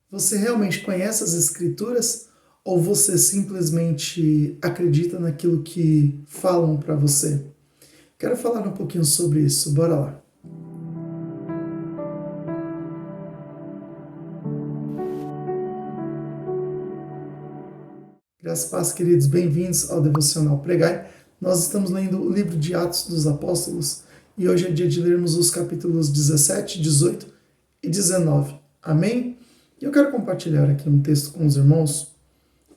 Você realmente conhece as Escrituras ou você simplesmente acredita naquilo que falam para você? Quero falar um pouquinho sobre isso, bora lá. Graças a paz, queridos, bem-vindos ao Devocional Pregai. Nós estamos lendo o livro de Atos dos Apóstolos e hoje é dia de lermos os capítulos 17, 18 e 19. Amém? E eu quero compartilhar aqui um texto com os irmãos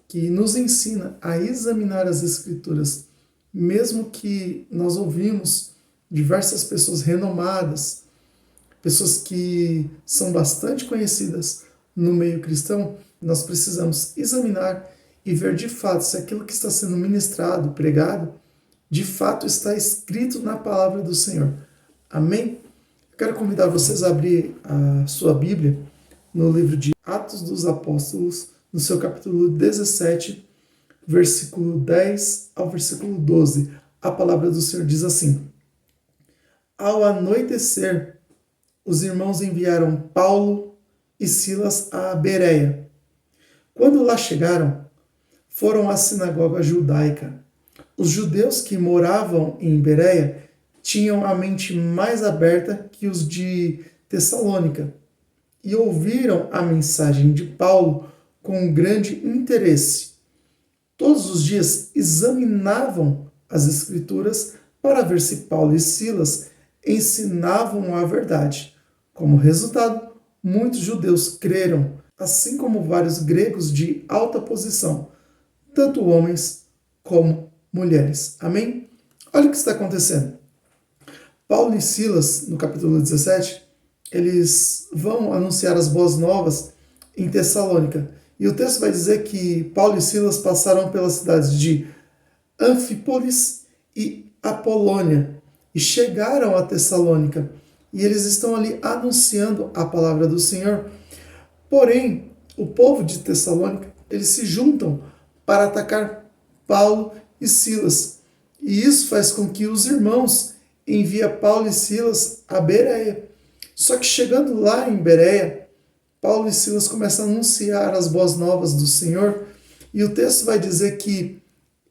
que nos ensina a examinar as Escrituras, mesmo que nós ouvimos diversas pessoas renomadas, pessoas que são bastante conhecidas no meio cristão, nós precisamos examinar e ver de fato se aquilo que está sendo ministrado, pregado, de fato está escrito na palavra do Senhor. Amém? Eu quero convidar vocês a abrir a sua Bíblia no livro de Atos dos Apóstolos, no seu capítulo 17, versículo 10 ao versículo 12. A palavra do Senhor diz assim: Ao anoitecer, os irmãos enviaram Paulo e Silas a Bereia. Quando lá chegaram, foram à sinagoga judaica. Os judeus que moravam em Bereia tinham a mente mais aberta que os de Tessalônica e ouviram a mensagem de Paulo com grande interesse. Todos os dias examinavam as Escrituras para ver se Paulo e Silas ensinavam a verdade. Como resultado, muitos judeus creram, assim como vários gregos de alta posição, tanto homens como mulheres. Amém? Olha o que está acontecendo. Paulo e Silas, no capítulo 17, eles vão anunciar as boas novas em Tessalônica. E o texto vai dizer que Paulo e Silas passaram pelas cidades de Anfípolis e Apolônia e chegaram a Tessalônica. E eles estão ali anunciando a palavra do Senhor. Porém, o povo de Tessalônica, eles se juntam para atacar Paulo e Silas. E isso faz com que os irmãos enviem Paulo e Silas a Bereia. Só que chegando lá em Bereia, Paulo e Silas começam a anunciar as boas novas do Senhor. E o texto vai dizer que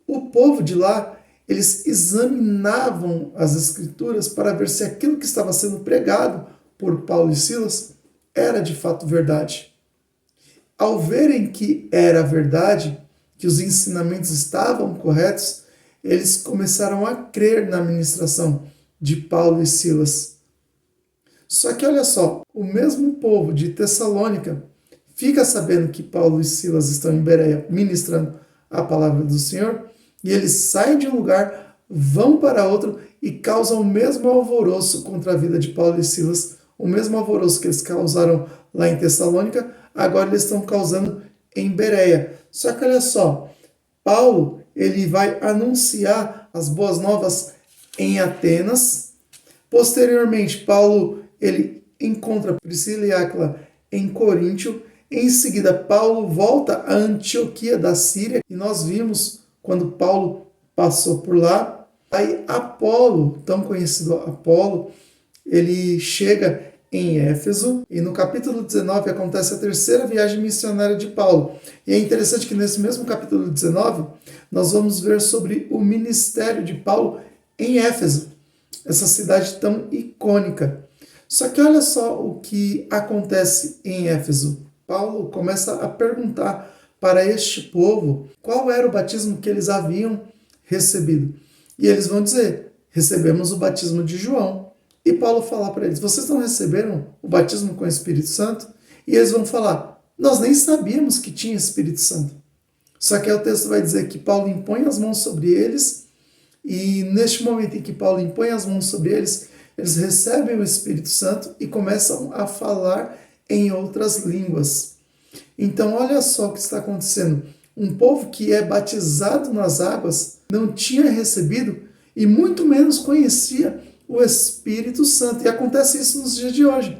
o povo de lá, eles examinavam as Escrituras para ver se aquilo que estava sendo pregado por Paulo e Silas era de fato verdade. Ao verem que era verdade, que os ensinamentos estavam corretos, eles começaram a crer na ministração de Paulo e Silas. Só que olha só, o mesmo povo de Tessalônica fica sabendo que Paulo e Silas estão em Bereia ministrando a palavra do Senhor, e eles saem de um lugar, vão para outro e causam o mesmo alvoroço contra a vida de Paulo e Silas, o mesmo alvoroço que eles causaram lá em Tessalônica, agora eles estão causando em Bereia. Só que olha só, Paulo ele vai anunciar as boas novas em Atenas. Posteriormente, Paulo ele encontra Priscila e Áquila em Coríntio. Em seguida, Paulo volta a Antioquia da Síria, e nós vimos quando Paulo passou por lá. Aí Apolo, tão conhecido Apolo, ele chega em Éfeso, e no capítulo 19 acontece a terceira viagem missionária de Paulo. E é interessante que nesse mesmo capítulo 19, nós vamos ver sobre o ministério de Paulo em Éfeso, essa cidade tão icônica. Só que olha só o que acontece em Éfeso. Paulo começa a perguntar para este povo qual era o batismo que eles haviam recebido. E eles vão dizer: recebemos o batismo de João. E Paulo fala para eles: vocês não receberam o batismo com o Espírito Santo? E eles vão falar: nós nem sabíamos que tinha Espírito Santo. Só que aí o texto vai dizer que Paulo impõe as mãos sobre eles, e neste momento em que Paulo impõe as mãos sobre eles, eles recebem o Espírito Santo e começam a falar em outras línguas. Então olha só o que está acontecendo. Um povo que é batizado nas águas não tinha recebido e muito menos conhecia o Espírito Santo. E acontece isso nos dias de hoje.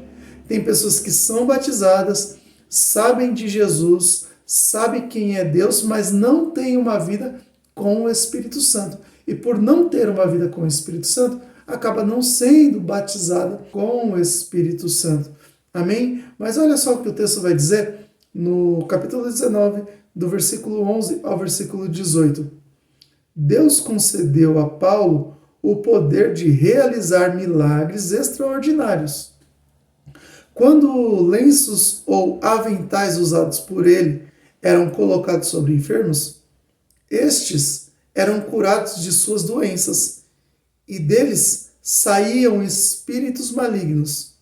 Tem pessoas que são batizadas, sabem de Jesus, sabem quem é Deus, mas não têm uma vida com o Espírito Santo. E por não ter uma vida com o Espírito Santo, acaba não sendo batizada com o Espírito Santo. Amém? Mas olha só o que o texto vai dizer no capítulo 19, do versículo 11 ao versículo 18. Deus concedeu a Paulo o poder de realizar milagres extraordinários. Quando lenços ou aventais usados por ele eram colocados sobre enfermos, estes eram curados de suas doenças, e deles saíam espíritos malignos.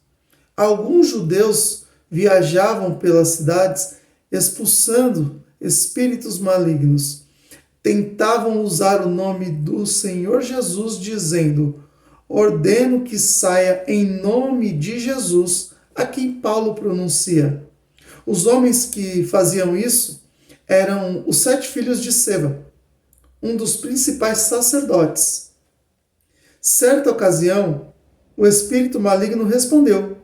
Alguns judeus viajavam pelas cidades expulsando espíritos malignos. Tentavam usar o nome do Senhor Jesus, dizendo: ordeno que saia em nome de Jesus, a quem Paulo pronuncia. Os homens que faziam isso eram os 7 filhos de Seva, um dos principais sacerdotes. Certa ocasião, o espírito maligno respondeu: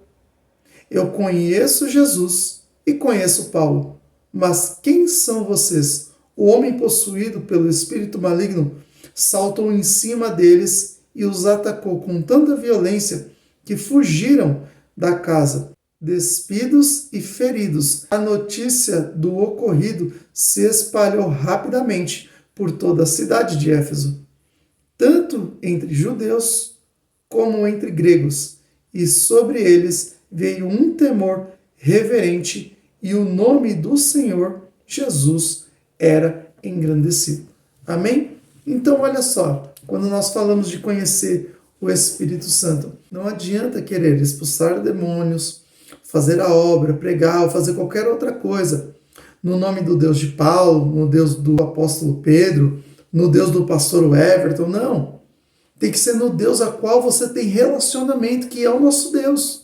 eu conheço Jesus e conheço Paulo, mas quem são vocês? O homem possuído pelo espírito maligno saltou em cima deles e os atacou com tanta violência que fugiram da casa, despidos e feridos. A notícia do ocorrido se espalhou rapidamente por toda a cidade de Éfeso, tanto entre judeus como entre gregos, e sobre eles veio um temor reverente, e o nome do Senhor Jesus era engrandecido. Amém? Então, olha só, quando nós falamos de conhecer o Espírito Santo, não adianta querer expulsar demônios, fazer a obra, pregar ou fazer qualquer outra coisa no nome do Deus de Paulo, no Deus do apóstolo Pedro, no Deus do pastor Everton. Não. Tem que ser no Deus a qual você tem relacionamento, que é o nosso Deus.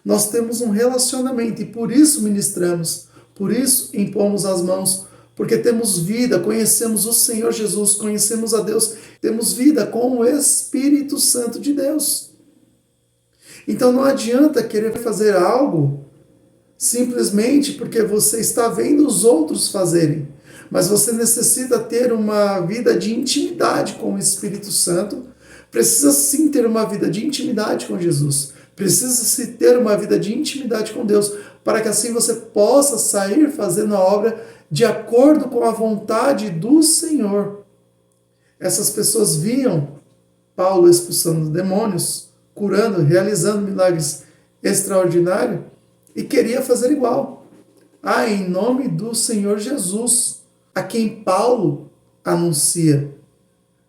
Nós temos um relacionamento e por isso ministramos, por isso impomos as mãos, porque temos vida, conhecemos o Senhor Jesus, conhecemos a Deus, temos vida com o Espírito Santo de Deus. Então não adianta querer fazer algo simplesmente porque você está vendo os outros fazerem, mas você necessita ter uma vida de intimidade com o Espírito Santo, precisa sim ter uma vida de intimidade com Jesus, precisa-se ter uma vida de intimidade com Deus, para que assim você possa sair fazendo a obra de acordo com a vontade do Senhor. Essas pessoas viam Paulo expulsando demônios, curando, realizando milagres extraordinários e queria fazer igual. Em nome do Senhor Jesus, a quem Paulo anuncia.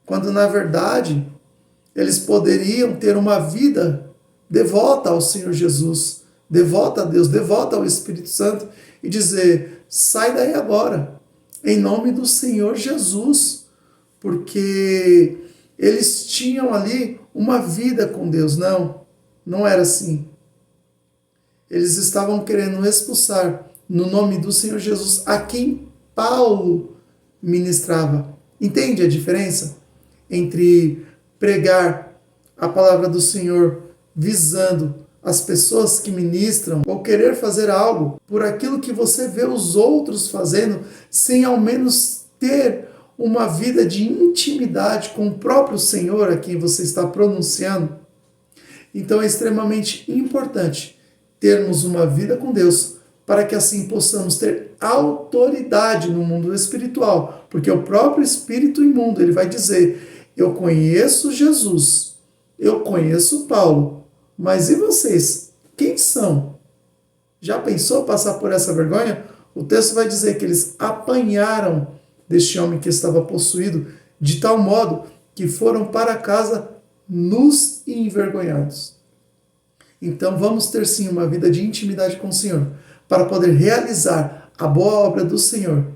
Quando na verdade eles poderiam ter uma vida devota ao Senhor Jesus, devota a Deus, devota ao Espírito Santo e dizer: sai daí agora, em nome do Senhor Jesus, porque eles tinham ali uma vida com Deus. Não era assim. Eles estavam querendo expulsar no nome do Senhor Jesus a quem Paulo ministrava. Entende a diferença entre pregar a palavra do Senhor visando as pessoas que ministram ou querer fazer algo por aquilo que você vê os outros fazendo, sem ao menos ter uma vida de intimidade com o próprio Senhor a quem você está pronunciando? Então é extremamente importante termos uma vida com Deus, para que assim possamos ter autoridade no mundo espiritual, porque o próprio espírito imundo, ele vai dizer: eu conheço Jesus, eu conheço Paulo, mas e vocês? Quem são? Já pensou passar por essa vergonha? O texto vai dizer que eles apanharam deste homem que estava possuído, de tal modo que foram para casa nus e envergonhados. Então vamos ter sim uma vida de intimidade com o Senhor, para poder realizar a boa obra do Senhor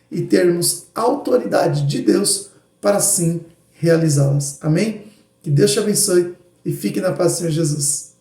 e termos autoridade de Deus para sim realizá-las. Amém? Que Deus te abençoe e fique na paz do Senhor Jesus.